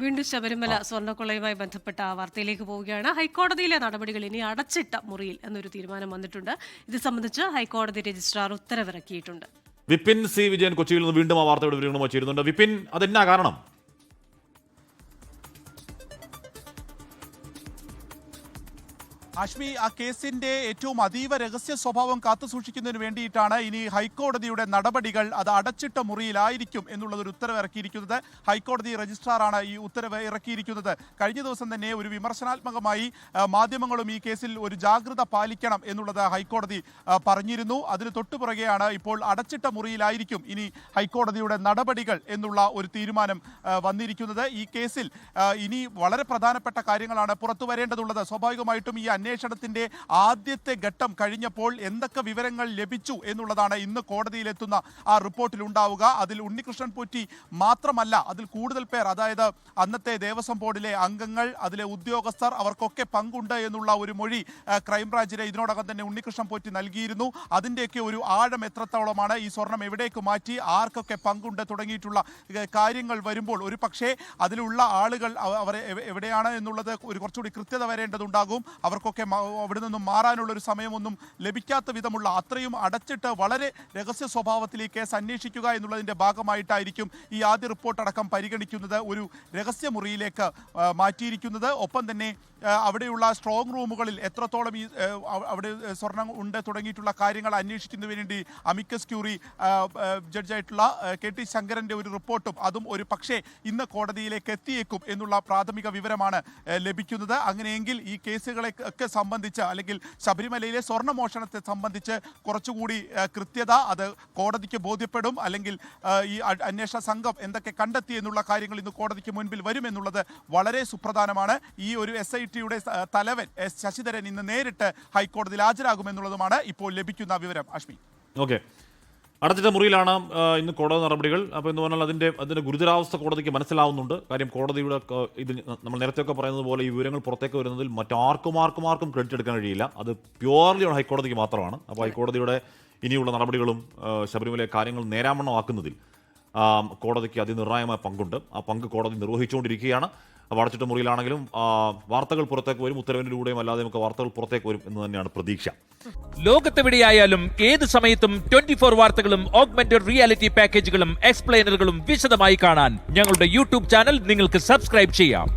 വീണ്ടും ശബരിമല സ്വർണ്ണക്കൊള്ളയുമായി ബന്ധപ്പെട്ട വാർത്തയിലേക്ക് പോവുകയാണ്. ഹൈക്കോടതിയിലെ നടപടികൾ ഇനി അടച്ചിട്ട മുറിയിൽ എന്നൊരു തീരുമാനം വന്നിട്ടുണ്ട്. ഇത് സംബന്ധിച്ച് ഹൈക്കോടതി രജിസ്ട്രാർ ഉത്തരവിറക്കിയിട്ടുണ്ട്. വിപിൻ സി വിജയൻ കൊച്ചിയിൽ നിന്ന് വീണ്ടും ആ വാർത്തയുടെ വിവരങ്ങളുമായി ചേരുന്നുണ്ട്. വിപിൻ, അതെന്നാ കാരണം? അശ്മി, ആ കേസിന്റെ ഏറ്റവും അതീവ രഹസ്യ സ്വഭാവം കാത്തുസൂക്ഷിക്കുന്നതിന് വേണ്ടിയിട്ടാണ് ഇനി ഹൈക്കോടതിയുടെ നടപടികൾ അത് അടച്ചിട്ട മുറിയിലായിരിക്കും എന്നുള്ളതൊരു ഉത്തരവ് ഇറക്കിയിരിക്കുന്നത്. ഹൈക്കോടതി രജിസ്ട്രാറാണ് ഈ ഉത്തരവ് ഇറക്കിയിരിക്കുന്നത്. കഴിഞ്ഞ ദിവസം തന്നെ ഒരു വിമർശനാത്മകമായി മാധ്യമങ്ങളും ഈ കേസിൽ ഒരു ജാഗ്രത പാലിക്കണം എന്നുള്ളത് ഹൈക്കോടതി പറഞ്ഞിരുന്നു. അതിന് തൊട്ടുപുറകെയാണ് ഇപ്പോൾ അടച്ചിട്ട മുറിയിലായിരിക്കും ഇനി ഹൈക്കോടതിയുടെ നടപടികൾ എന്നുള്ള ഒരു തീരുമാനം വന്നിരിക്കുന്നത്. ഈ കേസിൽ ഇനി വളരെ പ്രധാനപ്പെട്ട കാര്യങ്ങളാണ് പുറത്തു വരേണ്ടതുള്ളത്. സ്വാഭാവികമായിട്ടും ഈ അന്വേഷണത്തിന്റെ ആദ്യത്തെ ഘട്ടം കഴിഞ്ഞപ്പോൾ എന്തൊക്കെ വിവരങ്ങൾ ലഭിച്ചു എന്നുള്ളതാണ് ഇന്ന് കോടതിയിലെത്തുന്ന ആ റിപ്പോർട്ടിൽ ഉണ്ടാവുക. അതിൽ ഉണ്ണികൃഷ്ണൻ പോറ്റി മാത്രമല്ല, അതിൽ കൂടുതൽ പേർ, അതായത് അന്നത്തെ ദേവസ്വം ബോർഡിലെ അംഗങ്ങൾ, അതിലെ ഉദ്യോഗസ്ഥർ, അവർക്കൊക്കെ പങ്കുണ്ട് എന്നുള്ള ഒരു മൊഴി ക്രൈംബ്രാഞ്ചിന് ഇതിനോടകം തന്നെ ഉണ്ണികൃഷ്ണൻ പോറ്റി നൽകിയിരുന്നു. അതിൻ്റെയൊക്കെ ഒരു ആഴം എത്രത്തോളമാണ്, ഈ സ്വർണം എവിടേക്ക് മാറ്റി, ആർക്കൊക്കെ പങ്കുണ്ട് തുടങ്ങിയിട്ടുള്ള കാര്യങ്ങൾ വരുമ്പോൾ ഒരു പക്ഷേ അതിലുള്ള ആളുകൾ അവർ എവിടെയാണ് എന്നുള്ളത് ഒരു കുറച്ചുകൂടി കൃത്യത വരേണ്ടതുണ്ടാകും. അവർക്കൊക്കെ അവിടെ നിന്നും മാറാനുള്ള ഒരു സമയമൊന്നും ലഭിക്കാത്ത വിധമുള്ള അത്രയും അടച്ചിട്ട് വളരെ രഹസ്യ സ്വഭാവത്തിൽ ഈ കേസ് അന്വേഷിക്കുക എന്നുള്ളതിൻ്റെ ഭാഗമായിട്ടായിരിക്കും ഈ ആദ്യ റിപ്പോർട്ട് അടക്കം പരിഗണിക്കുന്നത് ഒരു രഹസ്യമുറിയിലേക്ക് മാറ്റിയിരിക്കുന്നത്. ഒപ്പം തന്നെ അവിടെയുള്ള സ്ട്രോങ് റൂമുകളിൽ എത്രത്തോളം ഈ അവിടെ സ്വർണം ഉണ്ട് തുടങ്ങിയിട്ടുള്ള കാര്യങ്ങൾ അന്വേഷിക്കുന്നതിന് വേണ്ടി അമിക്കസ് ക്യൂറി ജഡ്ജായിട്ടുള്ള KT ശങ്കരൻ്റെ ഒരു റിപ്പോർട്ടും അതും ഒരു പക്ഷേ ഇന്ന് കോടതിയിലേക്ക് എത്തിയേക്കും എന്നുള്ള പ്രാഥമിക വിവരമാണ് ലഭിക്കുന്നത്. അങ്ങനെയെങ്കിൽ ഈ കേസുകളെ ഒക്കെ സംബന്ധിച്ച്, അല്ലെങ്കിൽ ശബരിമലയിലെ സ്വർണ്ണമോഷണത്തെ സംബന്ധിച്ച് കുറച്ചുകൂടി കൃത്യത അത് കോടതിക്ക് ബോധ്യപ്പെടും. അല്ലെങ്കിൽ ഈ അന്വേഷണ സംഘം എന്തൊക്കെ കണ്ടെത്തി എന്നുള്ള കാര്യങ്ങൾ ഇന്ന് കോടതിക്ക് മുൻപിൽ വരുമെന്നുള്ളത് വളരെ സുപ്രധാനമാണ്. ഈ ഒരു SITയുടെ തലവൻ ശശിധരൻ ഇന്ന് നേരിട്ട് ഹൈക്കോടതിയിൽ ഹാജരാകുമെന്നുള്ളതുമാണ് ഇപ്പോൾ ലഭിക്കുന്ന വിവരം. അശ്മി, ഓക്കെ, അടച്ചിട്ട മുറിയിലാണ് ഇന്ന് കോടതി നടപടികൾ. അപ്പോൾ എന്ന് പറഞ്ഞാൽ അതിൻ്റെ ഗുരുതരാവസ്ഥ കോടതിക്ക് മനസ്സിലാവുന്നുണ്ട്. കാര്യം കോടതിയുടെ ഇത് നമ്മൾ നേരത്തെയൊക്കെ പറയുന്നത് പോലെ ഈ വിവരങ്ങൾ പുറത്തേക്ക് വരുന്നതിൽ മറ്റാർക്കും ക്രെഡിറ്റ് എടുക്കാൻ കഴിയില്ല. അത് പ്യുവർലി ഹൈക്കോടതിക്ക് മാത്രമാണ്. അപ്പോൾ ഹൈക്കോടതിയുടെ ഇനിയുള്ള നടപടികളും ശബരിമല കാര്യങ്ങൾ നേരാമണ്ണമാക്കുന്നതിൽ കോടതിക്ക് അതിനിർണായകമായ പങ്കുണ്ട്. ആ പങ്ക് കോടതി നിർവഹിച്ചുകൊണ്ടിരിക്കുകയാണ്. അടച്ചിട്ട മുറിയിലാണെങ്കിലും വാർത്തകൾ പുറത്തേക്ക് വരും. ഉത്തരവിലൂടെയും അല്ലാതെ നമുക്ക് വാർത്തകൾ പുറത്തേക്ക് വരും എന്ന് തന്നെയാണ് പ്രതീക്ഷ. ലോകത്തെവിടെയായാലും ഏത് സമയത്തും 24 വാർത്തകളും ഓഗ്മെന്റഡ് റിയാലിറ്റി പാക്കേജുകളും എക്സ്പ്ലെയിനറുകളും വിശദമായി കാണാൻ ഞങ്ങളുടെ യൂട്യൂബ് ചാനൽ നിങ്ങൾക്ക് സബ്സ്ക്രൈബ് ചെയ്യാം.